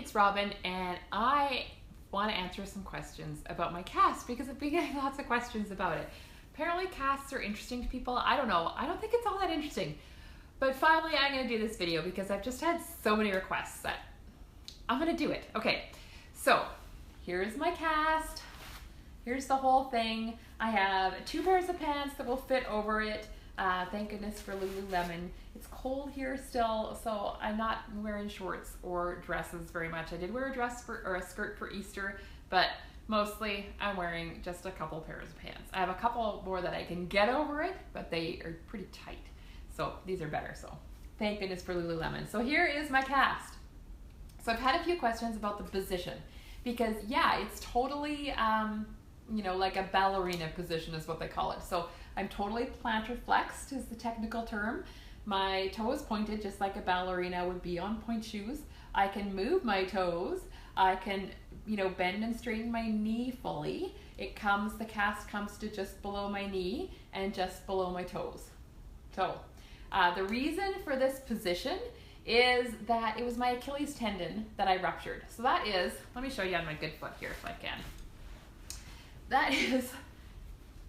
it's Robin, and I want to answer some questions about my cast because I've been getting lots of questions about it. Apparently casts are interesting to people. I don't know. I don't think it's all that interesting. But finally I'm going to do this video because I've just had so many requests that I'm going to do it. Okay, so here's my cast. Here's the whole thing. I have 2 pairs of pants that will fit over it. Thank goodness for Lululemon. It's cold here still, so I'm not wearing shorts or dresses very much. I did wear a dress or a skirt for Easter, but mostly I'm wearing just a couple pairs of pants. I have a couple more that I can get over it, but they are pretty tight. So these are better, so thank goodness for Lululemon. So here is my cast. So I've had a few questions about the position because yeah, it's totally, you know, like a ballerina position is what they call it. So I'm totally plantar flexed is the technical term. My toe is pointed just like a ballerina would be on pointe shoes. I can move my toes. I can, you know, bend and straighten my knee fully. The cast comes to just below my knee and just below my toes. So the reason for this position is that it was my Achilles tendon that I ruptured. So that is, let me show you on my good foot here if I can. That is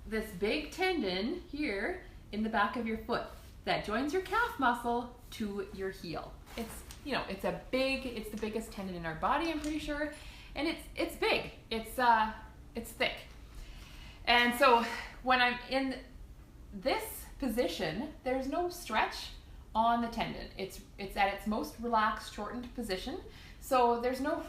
this big tendon here in the back of your foot that joins your calf muscle to your heel. It's, you know, it's the biggest tendon in our body, I'm pretty sure, and it's big. It's thick. And so when I'm in this position, there's no stretch on the tendon. It's at its most relaxed, shortened position. So there's no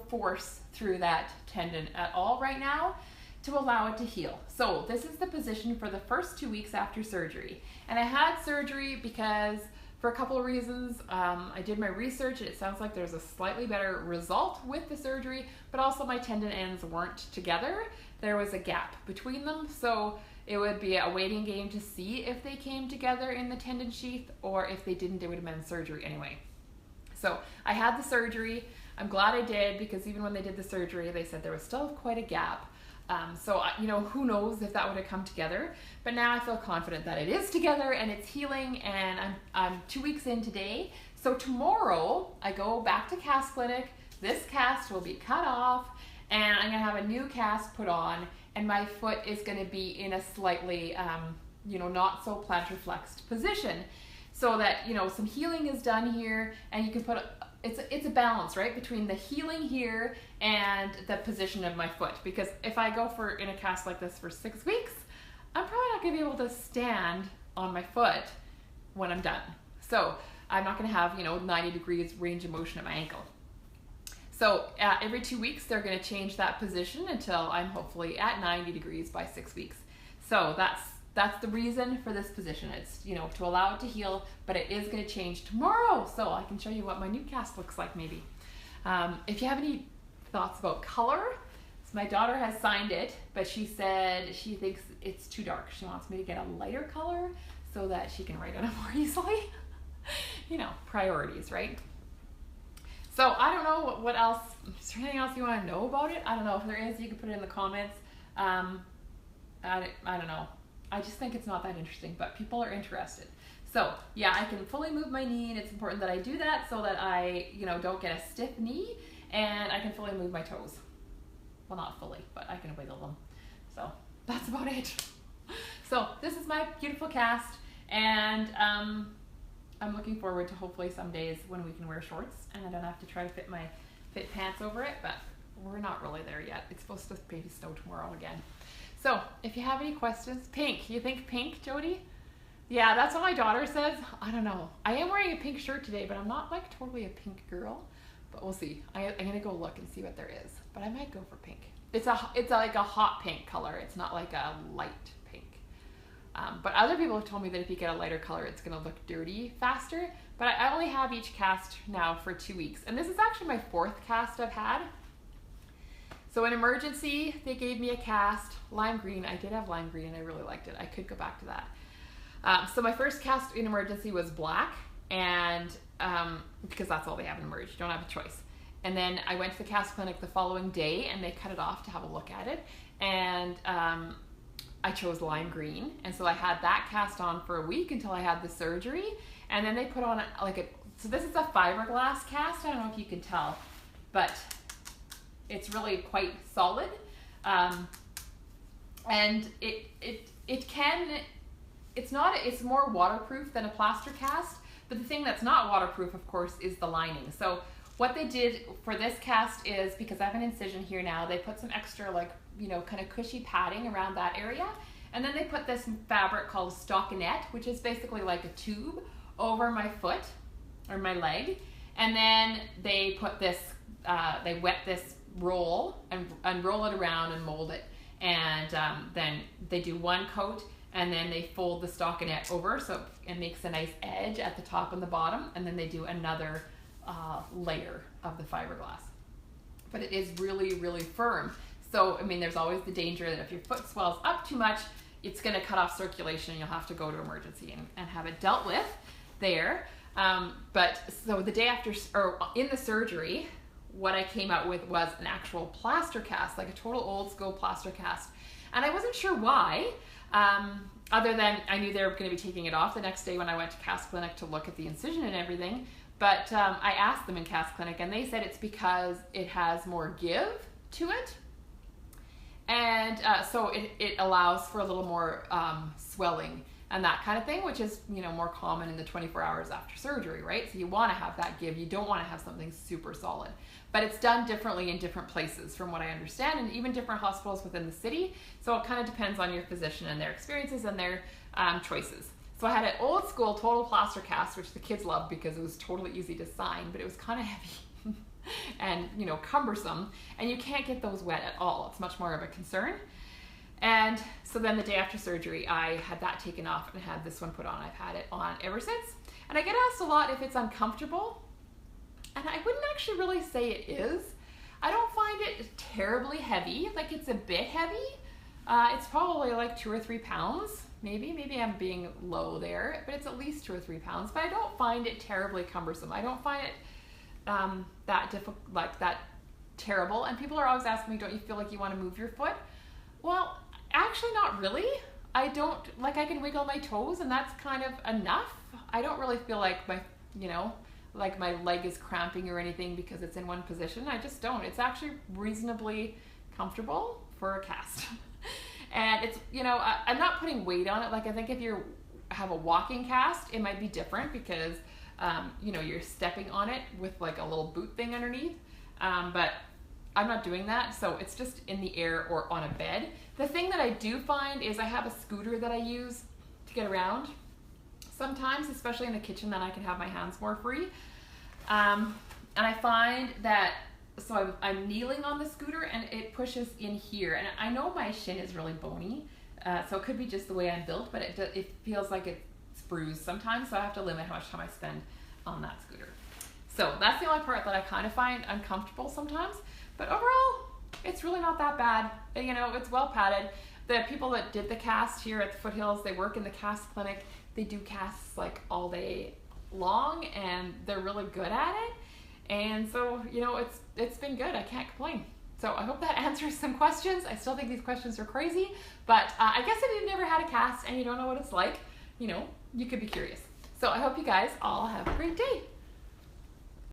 force through that tendon at all right now to allow it to heal. So this is the position for the first 2 weeks after surgery. And I had surgery because for a couple of reasons. I did my research and it sounds like there's a slightly better result with the surgery, but also my tendon ends weren't together. There was a gap between them. So it would be a waiting game to see if they came together in the tendon sheath, or if they didn't, it would have been surgery anyway. So I had the surgery. I'm glad I did because even when they did the surgery, they said there was still quite a gap. So, you know, who knows if that would have come together, but now I feel confident that it is together and it's healing, and I'm 2 weeks in today. So tomorrow I go back to cast clinic. This cast will be cut off and I'm gonna have a new cast put on, and my foot is gonna be in a slightly, you know, not so plantar flexed position, so that, you know, some healing is done here, and you can put it's a balance, right, between the healing here and the position of my foot. Because if I go in a cast like this for 6 weeks, I'm probably not going to be able to stand on my foot when I'm done. So I'm not going to have, you know, 90 degrees range of motion at my ankle. So every 2 weeks, they're going to change that position until I'm hopefully at 90 degrees by 6 weeks. So that's the reason for this position. It's, you know, to allow it to heal, but it is going to change tomorrow, so I can show you what my new cast looks like maybe. If you have any thoughts about color, so my daughter has signed it, but she said she thinks it's too dark. She wants me to get a lighter color so that she can write on it more easily. You know, priorities, right? So I don't know what else, is there anything else you want to know about it? I don't know. If there is, you can put it in the comments. I don't know. I just think it's not that interesting, but people are interested. So yeah, I can fully move my knee, and it's important that I do that so that I, you know, don't get a stiff knee, and I can fully move my toes. Well, not fully, but I can wiggle them. So that's about it. So this is my beautiful cast, and I'm looking forward to hopefully some days when we can wear shorts and I don't have to try to fit pants over it, but we're not really there yet. It's supposed to maybe snow tomorrow again. So if you have any questions, pink, you think pink, Jody? Yeah, that's what my daughter says. I don't know. I am wearing a pink shirt today, but I'm not like totally a pink girl, but we'll see. I'm gonna go look and see what there is, but I might go for pink. It's like a hot pink color. It's not like a light pink. But other people have told me that if you get a lighter color, it's gonna look dirty faster, but I only have each cast now for 2 weeks. And this is actually my 4th cast I've had. So in emergency, they gave me a cast, lime green. I did have lime green and I really liked it. I could go back to that. So my first cast in emergency was black, and because that's all they have in emerge, you don't have a choice. And then I went to the cast clinic the following day and they cut it off to have a look at it. And I chose lime green. And so I had that cast on for a week until I had the surgery. And then they put on like a So this is a fiberglass cast. I don't know if you can tell, but it's really quite solid. And it's more waterproof than a plaster cast, but the thing that's not waterproof, of course, is the lining. So what they did for this cast is, because I have an incision here now, they put some extra kind of cushy padding around that area. And then they put this fabric called a stockinette, which is basically like a tube over my foot or my leg. And then they put this, they wet this roll and roll it around and mold it. And then they do one coat, and then they fold the stockinette over so it makes a nice edge at the top and the bottom. And then they do another layer of the fiberglass. But it is really, really firm. So, I mean, there's always the danger that if your foot swells up too much, it's going to cut off circulation and you'll have to go to emergency and have it dealt with there. But so the day after, or in the surgery, what I came out with was an actual plaster cast, like a total old school plaster cast. And I wasn't sure why, other than I knew they were going to be taking it off the next day when I went to Cast Clinic to look at the incision and everything. But I asked them in Cast Clinic, and they said it's because it has more give to it. And so it allows for a little more swelling and that kind of thing, which is, more common in the 24 hours after surgery, right? So you want to have that give. You don't want to have something super solid. But it's done differently in different places, from what I understand, and even different hospitals within the city. So it kind of depends on your physician and their experiences and their choices. So I had an old school total plaster cast, which the kids loved because it was totally easy to sign, but it was kind of heavy and cumbersome, and you can't get those wet at all. It's much more of a concern. And so then the day after surgery, I had that taken off and had this one put on. I've had it on ever since. And I get asked a lot if it's uncomfortable, and I wouldn't actually really say it is. I don't find it terribly heavy. Like, it's a bit heavy. It's probably like 2 or 3 pounds. Maybe I'm being low there, but it's at least 2 or 3 pounds. But I don't find it terribly cumbersome. I don't find it that difficult, like that terrible. And people are always asking me, don't you feel like you want to move your foot? Well, actually not really. I don't, I can wiggle my toes and that's kind of enough. I don't really feel like like my leg is cramping or anything because it's in one position. I just don't. It's actually reasonably comfortable for a cast. And it's, I'm not putting weight on it. Like, I think if you have a walking cast, it might be different because you're stepping on it with like a little boot thing underneath. But I'm not doing that, so it's just in the air or on a bed. The thing that I do find is I have a scooter that I use to get around sometimes, especially in the kitchen, then I can have my hands more free. And I find that, so I'm kneeling on the scooter and it pushes in here. And I know my shin is really bony, so it could be just the way I'm built, but it feels like it's bruised sometimes, so I have to limit how much time I spend on that scooter. So that's the only part that I kind of find uncomfortable sometimes. But overall, it's really not that bad. It's well padded. The people that did the cast here at the Foothills, they work in the cast clinic. They do casts like all day long, and they're really good at it. And so, it's been good. I can't complain. So I hope that answers some questions. I still think these questions are crazy, but I guess if you've never had a cast and you don't know what it's like, you could be curious. So I hope you guys all have a great day.